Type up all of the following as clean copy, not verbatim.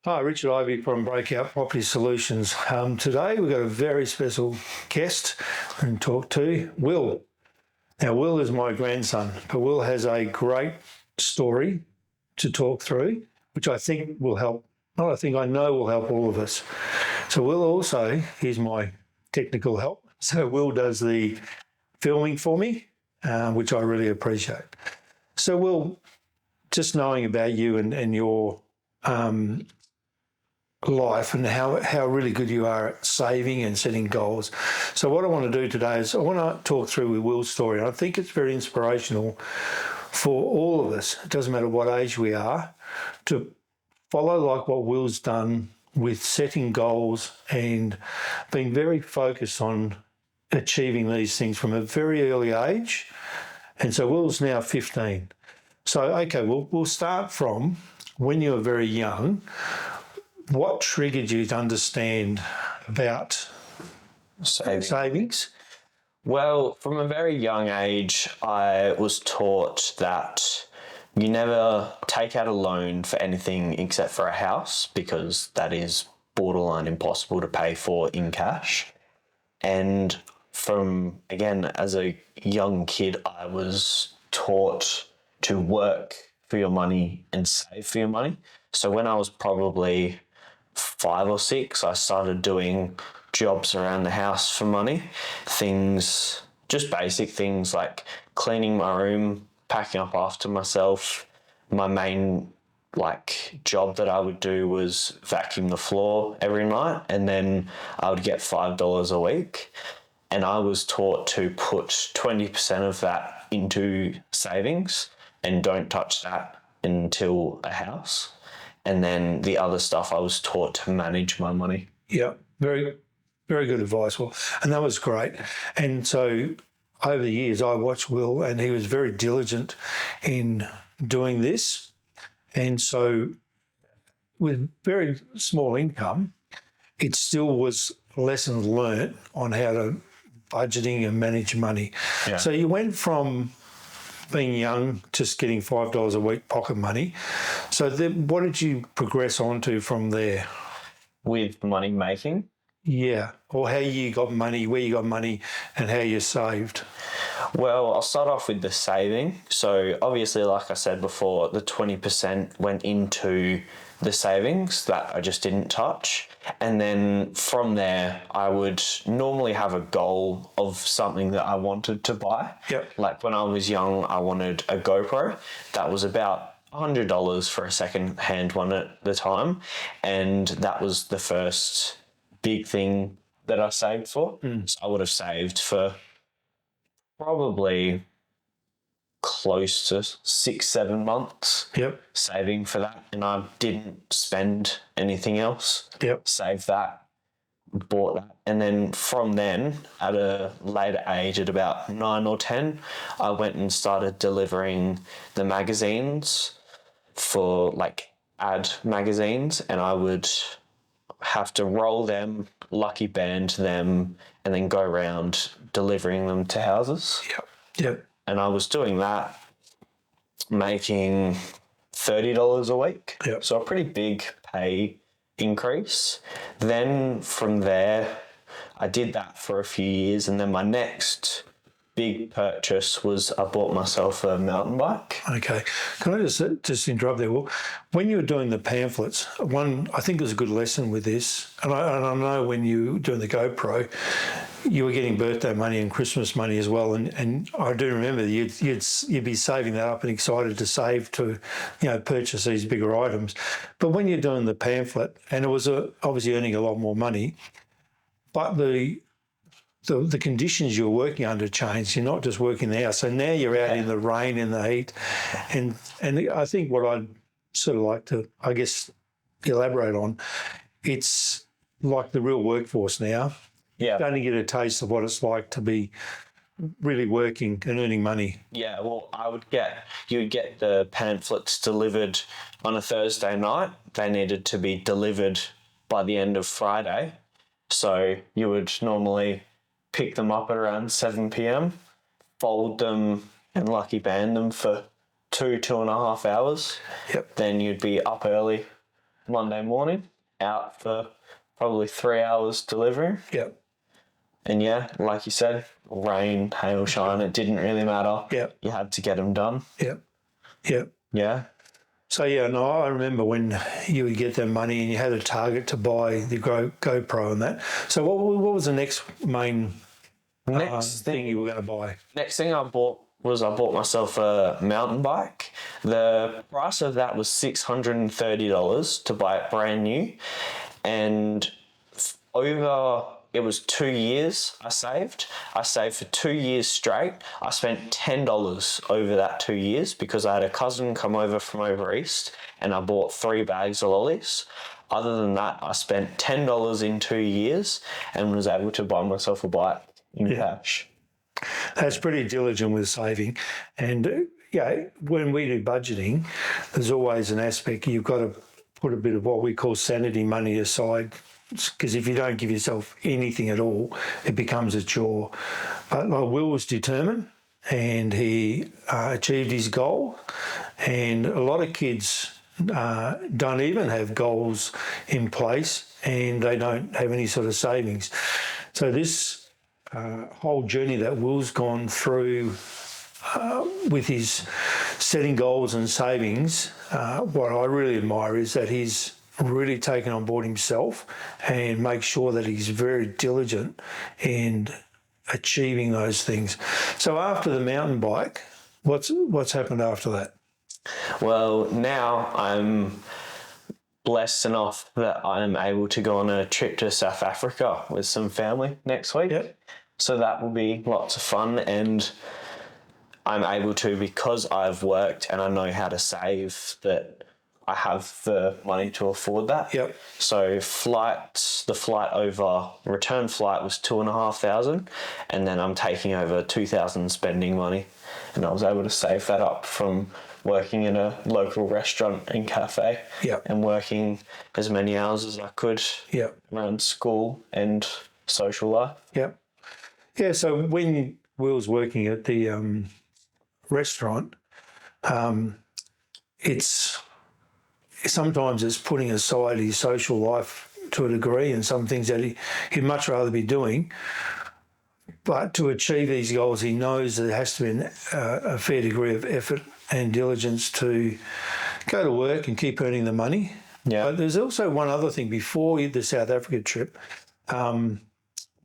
Hi, Richard Ivey from Breakout Property Solutions. Today we've got a very special guest and talk to Will. Now, Will is my grandson, but Will has a great story to talk through, which I think will help. Not I think, I know will help all of us. So Will also is my technical help. So Will does the filming for me, which I really appreciate. So Will, just knowing about you and your life and how really good you are at saving and setting goals. So what I want to do today is I want to talk through with Will's story. And I think it's very inspirational for all of us, it doesn't matter what age we are, to follow like what Will's done with setting goals and being very focused on achieving these things from a very early age. And so Will's now 15. So, okay, we'll start from when you were very young. What triggered you to understand about savings? Well, from a very young age, I was taught that you never take out a loan for anything except for a house because that is borderline impossible to pay for in cash. And again, as a young kid, I was taught to work for your money and save for your money. So when I was probably 5 or 6, I started doing jobs around the house for money. Just basic things like cleaning my room, packing up after myself. My main job that I would do was vacuum the floor every night, and then I would get $5 a week. And I was taught to put 20% of that into savings and don't touch that until a house. And then the other stuff I was taught to manage my money. Yeah, very, very good advice, Will. And that was great. And so over the years, I watched Will and he was very diligent in doing this. And so with very small income, it still was lessons learnt on how to budgeting and manage money. Yeah. So you went from being young, just getting $5 a week pocket money. So then what did you progress on to from there? With money making? Yeah, or how you got money, where you got money and how you saved. Well, I'll start off with the saving. So obviously, like I said before, the 20% went into the savings that I just didn't touch. And then from there, I would normally have a goal of something that I wanted to buy. Yep. Like when I was young, I wanted a GoPro. That was about $100 for a second-hand one at the time. And that was the first big thing that I saved for. So I would have saved for probably close to 6-7 months. Yep. Saving for that, and I didn't spend anything else. Yep. Saved that, bought that, and then from then, at a later age, at about 9 or 10, I went and started delivering the magazines for ad magazines, and I would have to roll them, lucky band them, and then go around delivering them to houses. Yep. Yep. And I was doing that, making $30 a week. Yep. So a pretty big pay increase. Then from there, I did that for a few years. And then my next big purchase was I bought myself a mountain bike. Okay. Can I just interrupt there? Well, when you were doing the pamphlets, I think there's a good lesson with this, and I know when you were doing the GoPro, you were getting birthday money and Christmas money as well, and I do remember you'd be saving that up and excited to save to, purchase these bigger items. But when you're doing the pamphlet, and it was obviously earning a lot more money, but the conditions you're working under changed. You're not just working there. So now you're out in the rain, in the heat. And I think what I'd sort of like to, I guess, elaborate on, it's like the real workforce now. Yeah. You only get a taste of what it's like to be really working and earning money. Yeah, well, you would get the pamphlets delivered on a Thursday night. They needed to be delivered by the end of Friday. So you would normally pick them up at around 7 p.m, fold them and lucky band them for 2.5 hours. Yep. Then you'd be up early Monday morning, out for probably 3 hours delivering. Yep. And yeah, like you said, rain, hail, shine, it didn't really matter. Yep. You had to get them done. Yep. Yep. Yeah. So yeah, no, I remember when you would get that money and you had a target to buy the GoPro and that. So what was the next main thing you were going to buy? Next thing I bought myself a mountain bike. The price of that was $630 to buy it brand new. And it was 2 years I saved. I saved for 2 years straight. I spent $10 over that 2 years because I had a cousin come over from over east and I bought 3 bags of lollies. Other than that, I spent $10 in 2 years and was able to buy myself a bike in cash. That's pretty diligent with saving. And when we do budgeting, there's always an aspect you've got to put a bit of what we call sanity money aside, because if you don't give yourself anything at all, it becomes a chore. But like Will was determined and he achieved his goal. And a lot of kids don't even have goals in place and they don't have any sort of savings. So this whole journey that Will's gone through with his setting goals and savings, what I really admire is that he's really taken on board himself and make sure that he's very diligent in achieving those things. So after the mountain bike, what's happened after that? Well, now I'm blessed enough that I'm able to go on a trip to South Africa with some family next week. Yep. So that will be lots of fun, and I'm able to, because I've worked and I know how to save, that I have the money to afford that. Yep. So return flight was $2,500, and then I'm taking over $2,000 spending money, and I was able to save that up from working in a local restaurant and cafe. Yep. And working as many hours as I could. Yep. Around school and social life. Yep. Yeah. So when Will's working at the restaurant, sometimes it's putting aside his social life to a degree and some things that he'd much rather be doing. But to achieve these goals, he knows there has to be a fair degree of effort and diligence to go to work and keep earning the money. Yeah. But there's also one other thing before the South Africa trip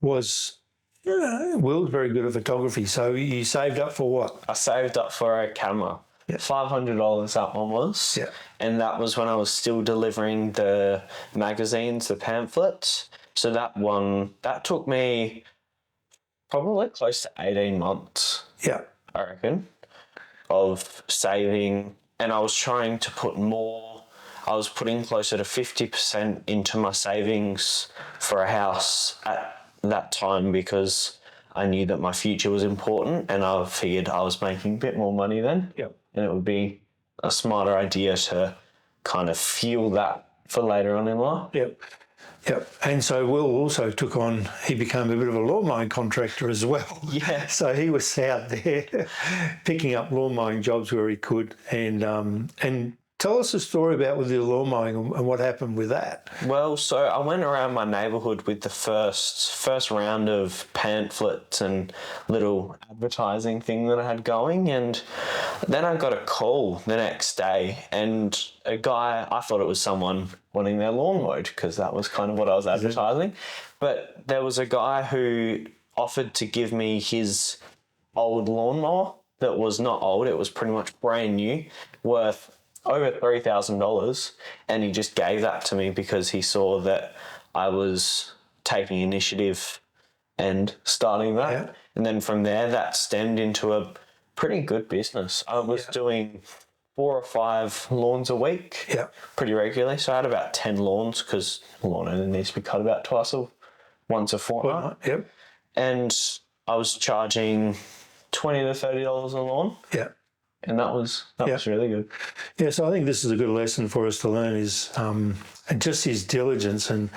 was Will's very good at photography. So you saved up for what? I saved up for a camera. Yeah. $500 that one was. Yeah. And that was when I was still delivering the magazines, the pamphlets. So that took me probably close to 18 months. Yeah. I reckon, of saving. And I was trying to put more. I was putting closer to 50% into my savings for a house at that time because I knew that my future was important, and I figured I was making a bit more money then. Yep. And it would be a smarter idea to kind of fuel that for later on in life. Yep. Yep. And so Will also he became a bit of a lawn mowing contractor as well. Yeah. So he was out there picking up lawn mowing jobs where he could. And tell us a story about with the lawn mowing and what happened with that. Well, so I went around my neighbourhood with the first round of pamphlets and little advertising thing that I had going, and then I got a call the next day, and a guy, I thought it was someone wanting their lawn mowed because that was kind of what I was advertising, but there was a guy who offered to give me his old lawnmower that was not old, it was pretty much brand new, worth over $3,000, and he just gave that to me because he saw that I was taking initiative and starting that. Yeah. And then from there, that stemmed into a pretty good business. I was doing 4 or 5 lawns a week, pretty regularly. So I had about 10 lawns because a lawn only needs to be cut about once a fortnight. Yep. And I was charging $20 to $30 a lawn. Yeah. And that was really good. Yeah, so I think this is a good lesson for us to learn is just his diligence, and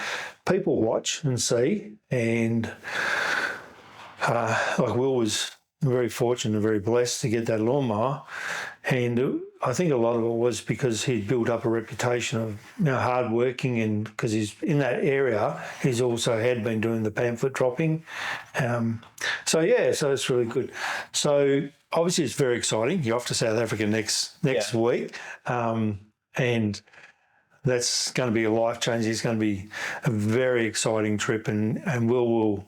people watch and see, and like Will was very fortunate and very blessed to get that lawnmower, and I think a lot of it was because he'd built up a reputation of hard working, and because he's in that area, he's also had been doing the pamphlet dropping. So it's really good. So obviously it's very exciting. You're off to South Africa next week, and that's going to be a life changing. It's going to be a very exciting trip, and we'll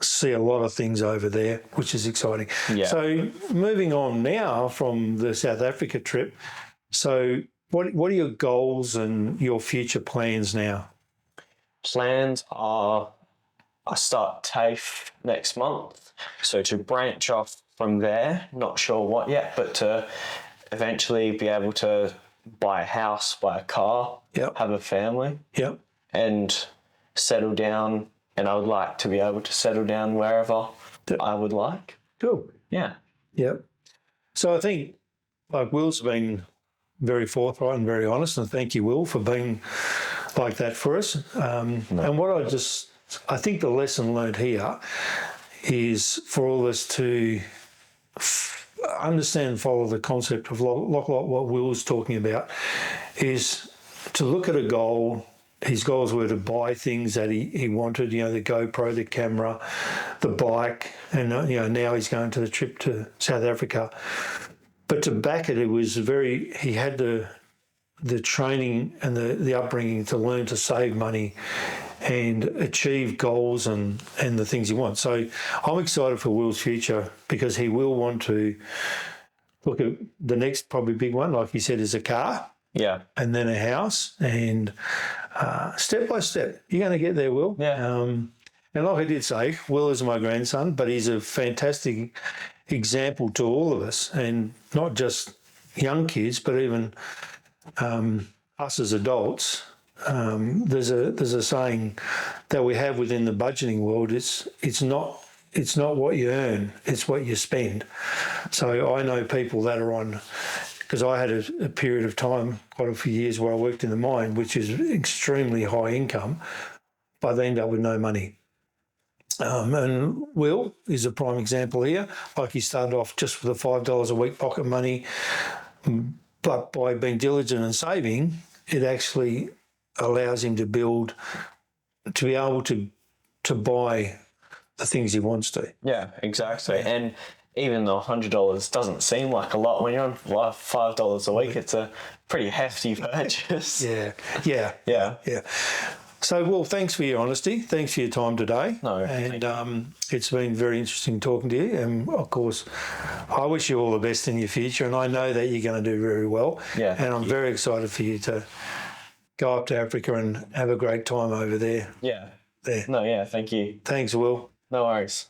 see a lot of things over there, which is exciting. Yeah. So moving on now from the South Africa trip, so what are your goals and your future plans now? Plans are I start TAFE next month, so to branch off from there, not sure what yet, but to eventually be able to buy a house, buy a car, have a family, and settle down. And I would like to be able to settle down wherever I would like. Cool. Yeah. Yep. So I think, like, Will's been very forthright and very honest, and thank you, Will, for being like that for us. And what I think the lesson learned here is for all of us to understand and follow the concept of like what Will's talking about, is to look at a goal. His goals were to buy things that he wanted, the GoPro, the camera, the bike, and now he's going to the trip to South Africa. But to back it, he had the training and the upbringing to learn to save money and achieve goals and the things he wants. So I'm excited for Will's future, because he will want to look at the next probably big one, like he said, is a car. Yeah. And then a house, and step by step, you're going to get there, Will. Yeah. And like I did say, Will is my grandson, but he's a fantastic example to all of us, and not just young kids, but even us as adults. There's a saying that we have within the budgeting world. It's not what you earn, it's what you spend. So I know people that are on, because I had a period of time, quite a few years, where I worked in the mine, which is extremely high income, but they end up with no money. And Will is a prime example here. Like, he started off just with the $5 a week pocket money, but by being diligent and saving, it actually allows him to be able to buy the things he wants to. Yeah, exactly. And even though $100 doesn't seem like a lot, when you're on $5 a week, it's a pretty hefty purchase. Yeah. So, Will, thanks for your honesty. Thanks for your time today. No, and it's been very interesting talking to you. And, of course, I wish you all the best in your future, and I know that you're going to do very well. Yeah. And I'm very excited for you to go up to Africa and have a great time over there. Yeah. There. No, yeah, thank you. Thanks, Will. No worries.